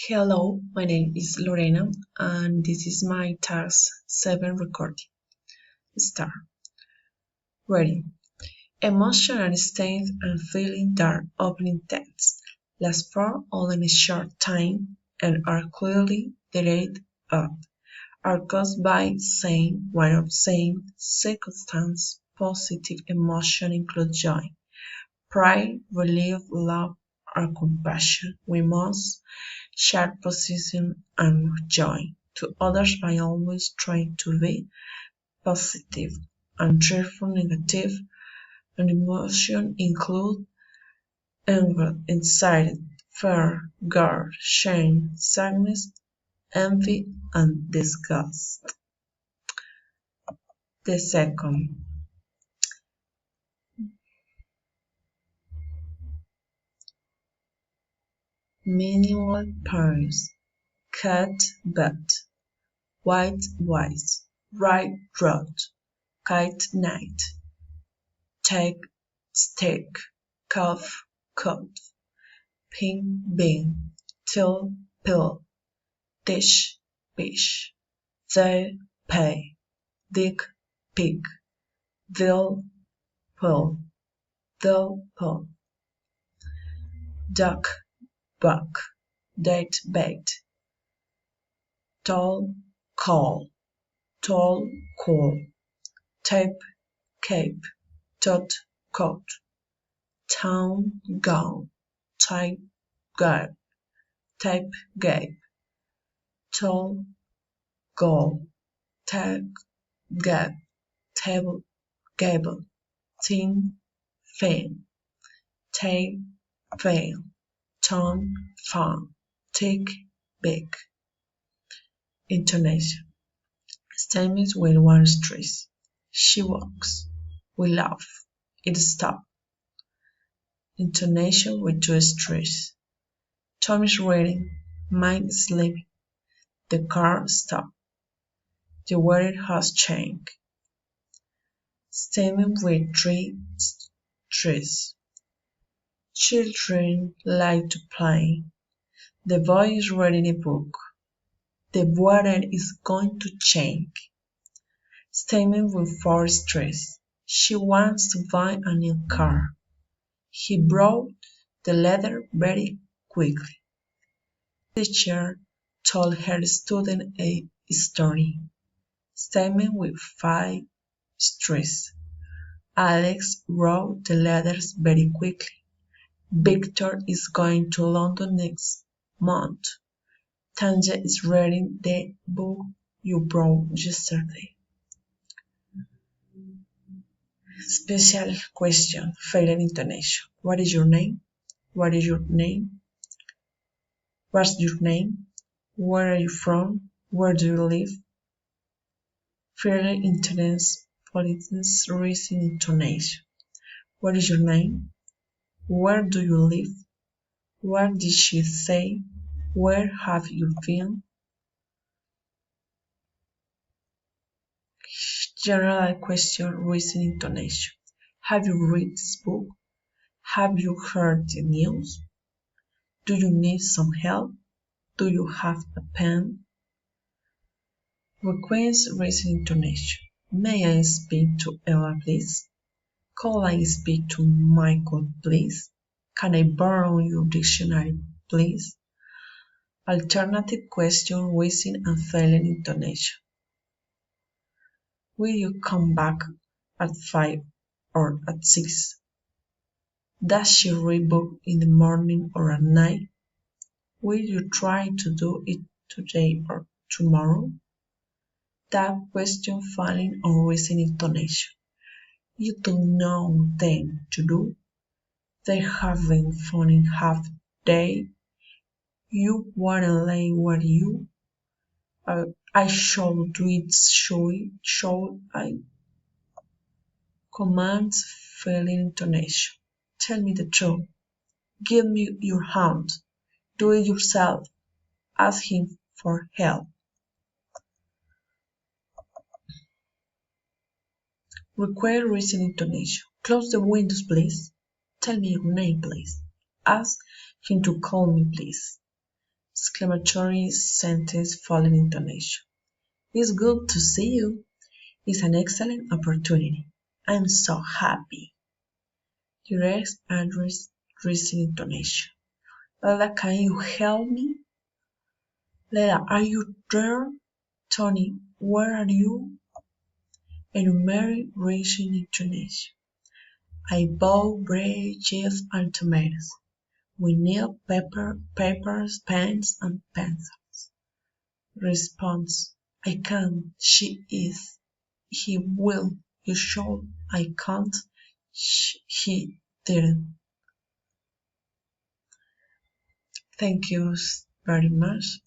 Hello, my name is Lorena, and this is my task 7 recording. Start. Ready. Emotional states and feelings that are often intense, last for only a short time, and are clearly derived of, are caused by one of same circumstance. Positive emotion include joy, pride, relief, love, or compassion. We must share position and joy to others by always trying to be positive and cheerful. Negative and emotion include anger, anxiety, fear, guilt, shame, sadness, envy, and disgust. The second, meaningless pairs, cat, bat, white, wise, right, road, kite, night, take, stick, cough, coat, pink, bean, till, pill, dish, fish, they, pay, dig, pig, dill, pull, dill, pull, duck, buck, date, bait, tall, call, tall, call, tape, cape, tot, coat, town, gown, type, guide, type, gape, tall, goal, tag, gap, table, gable, thin, fan, tail, fail, tone, farm, tick, big. Intonation. Statements with one stress. She walks. We laugh. It stops. Intonation with two stress. Tom is reading. Mine is sleeping. The car stopped. The weather has changed. Statement with three stress. Children like to play. The boy is reading a book. The weather is going to change. Statement with four stress. She wants to buy a new car. He brought the letter very quickly. The teacher told her student a story. Statement with five stress. Alex wrote the letters very quickly. Victor is going to London next month. Tanja is reading the book you brought yesterday. Special question, failing intonation. What is your name? What is your name? What's your name? Where are you from? Where do you live? Fairly intense, politeness, reason, intonation. What is your name? Where do you live? What did she say? Where have you been? General question, reason, intonation. Have you read this book? Have you heard the news? Do you need some help? Do you have a pen? Request, reason, intonation. May I speak to Ella, please? Could I speak to Michael, please? Can I borrow your dictionary, please? Alternative question, reason, and failing intonation. Will you come back at 5 or at 6? Does she read book in the morning or at night? Will you try to do it today or tomorrow? That question failing on reason intonation. You don't know them to do. They haven't funny half day. You wanna lay where you I shall do it, shall I? Commands failing intonation. Tell me the truth. Give me your hand. Do it yourself. Ask him for help. Require reason intonation. Close the windows, please. Tell me your name, please. Ask him to call me, please. exclamatory sentence following intonation. It's good to see you. It's an excellent opportunity. I'm so happy. Direct and recent intonation. Leda, can you help me? Leda, are you there? Tony, where are you? Enumerate recent intonation. I bought bread, cheese, and tomatoes. We need papers, pens, and pencils. Response. I can't. She is. He will. You should. I can't. He didn't. Thank you very much.